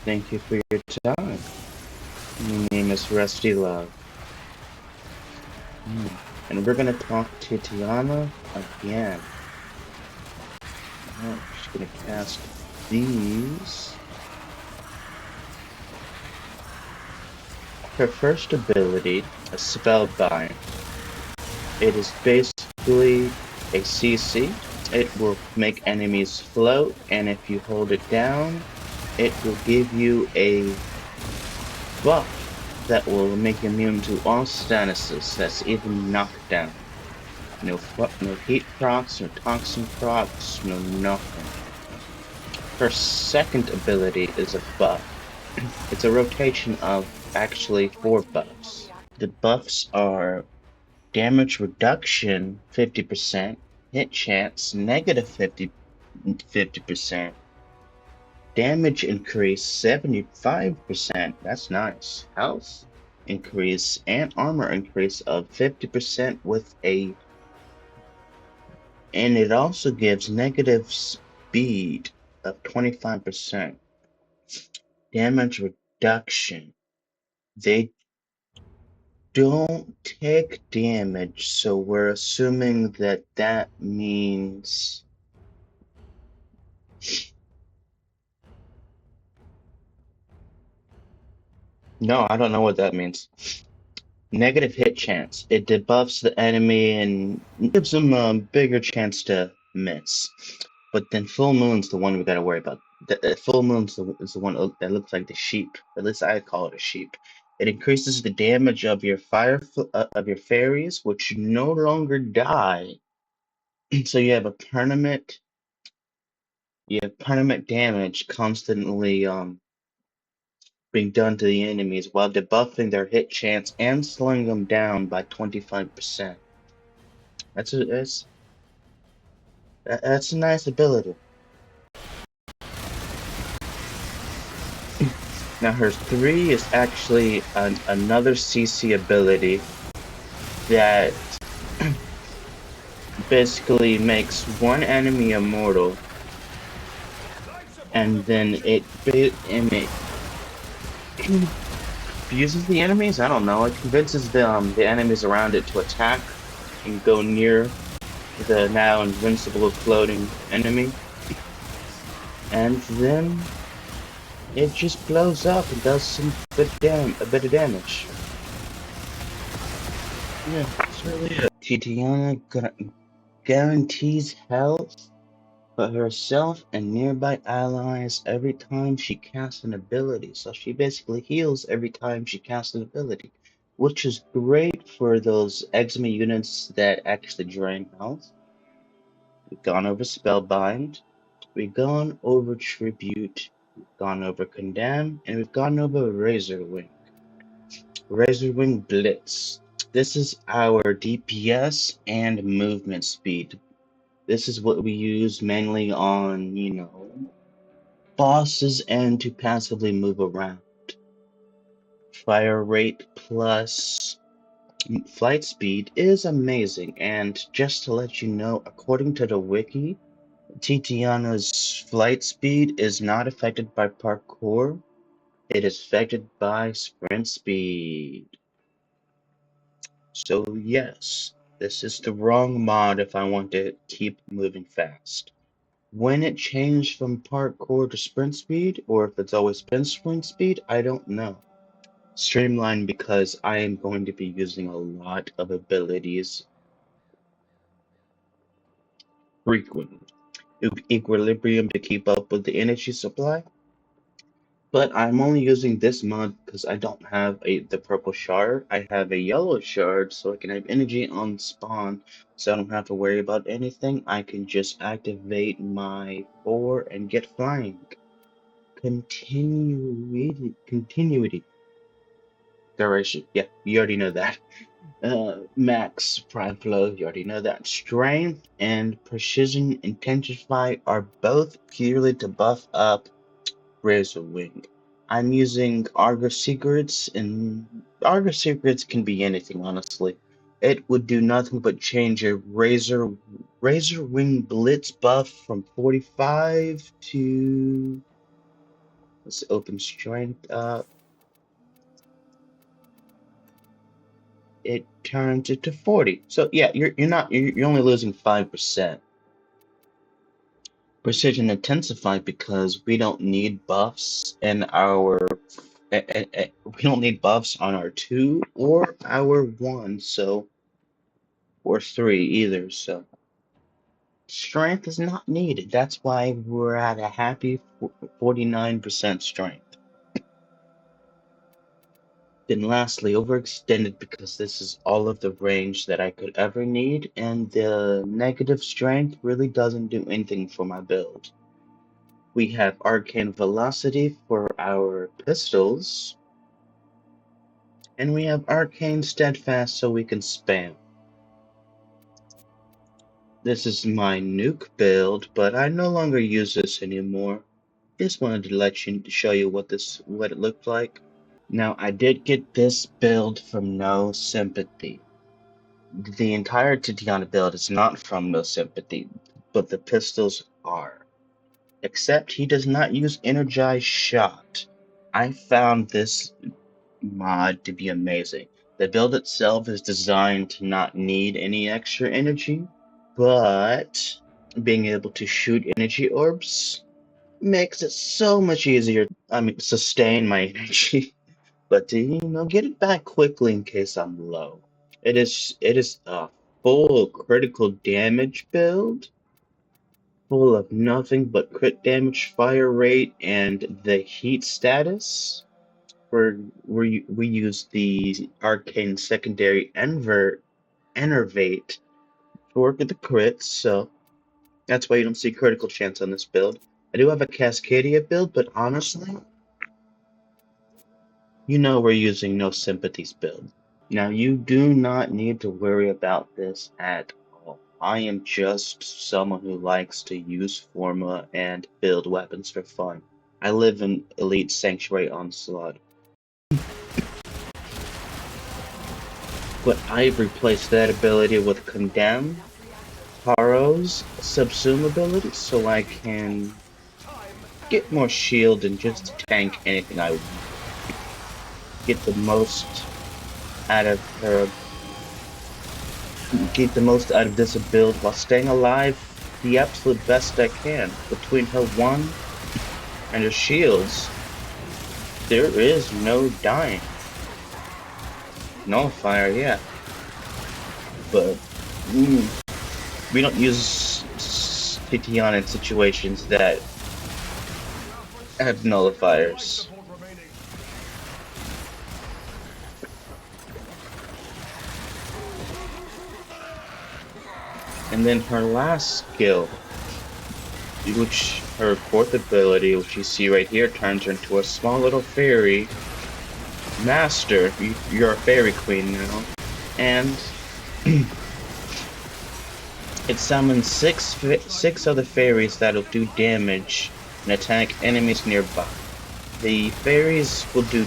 Thank you for your time. My name is Rusty Love. And we're gonna talk to Titania again. Alright, she's gonna cast these. Her first ability, a Spellbind. It is basically a CC. It will make enemies float, and if you hold it down, it will give you a buff that will make you immune to all statuses. That's even knockdown. No heat procs, no toxin procs, no nothing. Her second ability is a buff. It's a rotation of actually 4 buffs. The buffs are damage reduction 50%, hit chance negative 50%, damage increase 75%, that's nice, health increase and armor increase of 50% and it also gives negative speed of 25%. Damage reduction. They don't take damage, so we're assuming that that means no, I don't know what that means. Negative hit chance. It debuffs the enemy and gives them a bigger chance to miss. But then full moon's the one we gotta worry about. The full moon's is the one that looks like the sheep. At least I call it a sheep. It increases the damage of your of your fairies, which no longer die. So you have permanent damage constantly being done to the enemies while debuffing their hit chance and slowing them down by 25%. That's a nice ability. Now her 3 is actually another CC ability that basically makes one enemy immortal, and then it confuses the enemies. I don't know. It convinces the enemies around it to attack and go near the now invincible floating enemy, and then it just blows up and does a bit of damage. Yeah, that's really it. Titania guarantees health for herself and nearby allies every time she casts an ability. So she basically heals every time she casts an ability, which is great for those eczema units that actually drain health. We've gone over Spellbind, we've gone over Tribute, we've gone over Condemn, and we've gone over Razorwing. Razorwing Blitz. This is our DPS and movement speed. This is what we use mainly on, bosses and to passively move around. Fire rate plus flight speed is amazing, and just to let you know, according to the wiki, Titiana's flight speed is not affected by parkour, it is affected by sprint speed. So yes, this is the wrong mod if I want to keep moving fast. When it changed from parkour to sprint speed, or if it's always been sprint speed, I don't know. Streamline because I am going to be using a lot of abilities frequently. Equilibrium to keep up with the energy supply. But I'm only using this mod because I don't have the purple shard. I have a yellow shard so I can have energy on spawn so I don't have to worry about anything. I can just activate my 4 and get flying. Continuity. Duration. Yeah, you already know that. Max prime flow, you already know that. Strength and precision intensify are both purely to buff up Razorwing. I'm using Argus Secrets, and Argus Secrets can be anything, honestly. It would do nothing but change a Razorwing Blitz buff from 45 to Let's open strength up. It turns it to 40. So yeah, you're only losing 5%. Precision intensified because we don't need buffs in our we don't need buffs on our 2 or our 1, so or 3 either, so strength is not needed. That's why we're at a happy 49% strength. Then lastly, overextended because this is all of the range that I could ever need, and the negative strength really doesn't do anything for my build. We have arcane velocity for our pistols, and we have arcane steadfast so we can spam. This is my nuke build, but I no longer use this anymore. Just wanted to show you what it looked like. Now I did get this build from No Sympathy. The entire Titania build is not from No Sympathy, but the pistols are. Except he does not use Energized Shot. I found this mod to be amazing. The build itself is designed to not need any extra energy, but being able to shoot energy orbs makes it so much easier. I mean, sustain my energy, but to get it back quickly in case I'm low. It is a full critical damage build, full of nothing but crit damage, fire rate, and the heat status. We use the arcane secondary enervate to work with the crits, so that's why you don't see critical chance on this build. I do have a Cascadia build, but honestly, we're using No Sympathies build. Now, you do not need to worry about this at all. I am just someone who likes to use Forma and build weapons for fun. I live in Elite Sanctuary Onslaught. But I've replaced that ability with Condemn, Haro's Subsume ability, so I can get more shield and just tank anything I want. Get the most out of her. Get the most out of this build while staying alive the absolute best I can. Between her 1 and her shields, there is no dying. Nullifier, yeah. But we don't use Titania in situations that have nullifiers. And then her last skill, which her 4th ability, which you see right here, turns her into a small little fairy master. You're a fairy queen now. And it summons six other fairies that'll do damage and attack enemies nearby. The fairies will do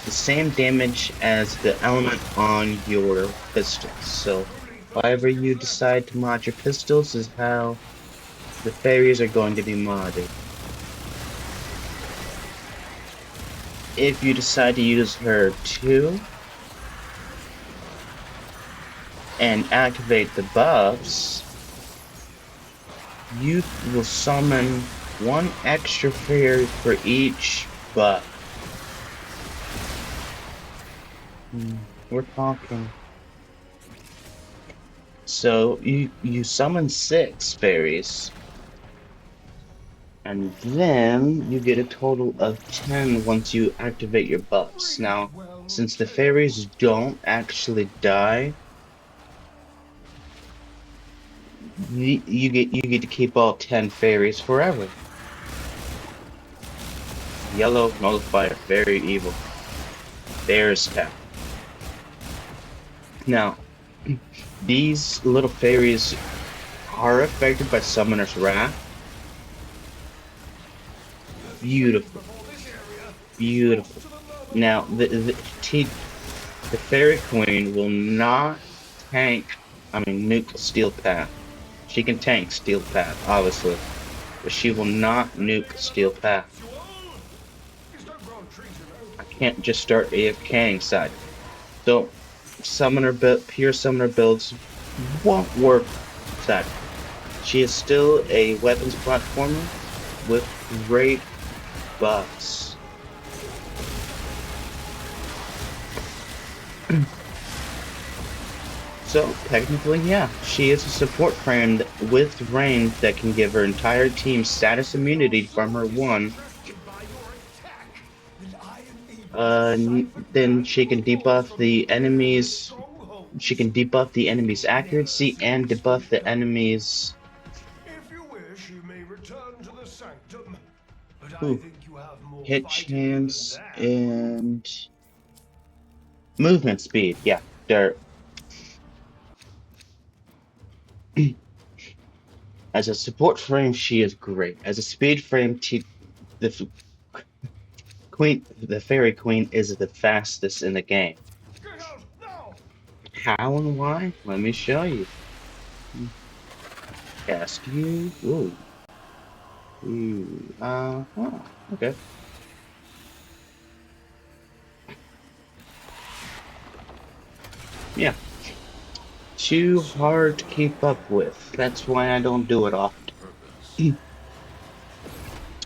the same damage as the element on your pistols. So however you decide to mod your pistols is how the fairies are going to be modded. If you decide to use her 2 and activate the buffs, you will summon 1 extra fairy for each buff. We're talking. So you summon 6 fairies, and then you get a total of 10 once you activate your buffs. Now, since the fairies don't actually die, you get to keep all 10 fairies forever. Yellow nullifier, very evil. Bear's tap. Now, these little fairies are affected by Summoner's Wrath. Beautiful. Beautiful. Now, the Fairy Queen will not nuke Steel Path. She can tank Steel Path, obviously, but she will not nuke Steel Path. I can't just start AFKing side. So summoner build, pure summoner builds won't work side. She is still a weapons platformer with great buffs. So technically, yeah, she is a support frame with range that can give her entire team status immunity from her one. Then she can debuff the enemies. She can debuff the enemy's accuracy and debuff the enemy's If you wish, you may return to the sanctum, but I ooh, think you have more hit fight in you than chance that. and movement speed. Yeah, there. As a support frame, she is great. As a speed frame, the queen, the fairy queen, is the fastest in the game. Get out now! How and why? Let me show you. Ask you. Ooh. Ooh. Huh. Okay. Yeah. Too hard to keep up with. That's why I don't do it often.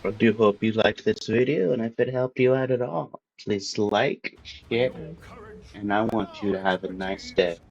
I do hope you liked this video, and if it helped you out at all, please like, Your share, courage, and I want you our to have a nice expertise, day.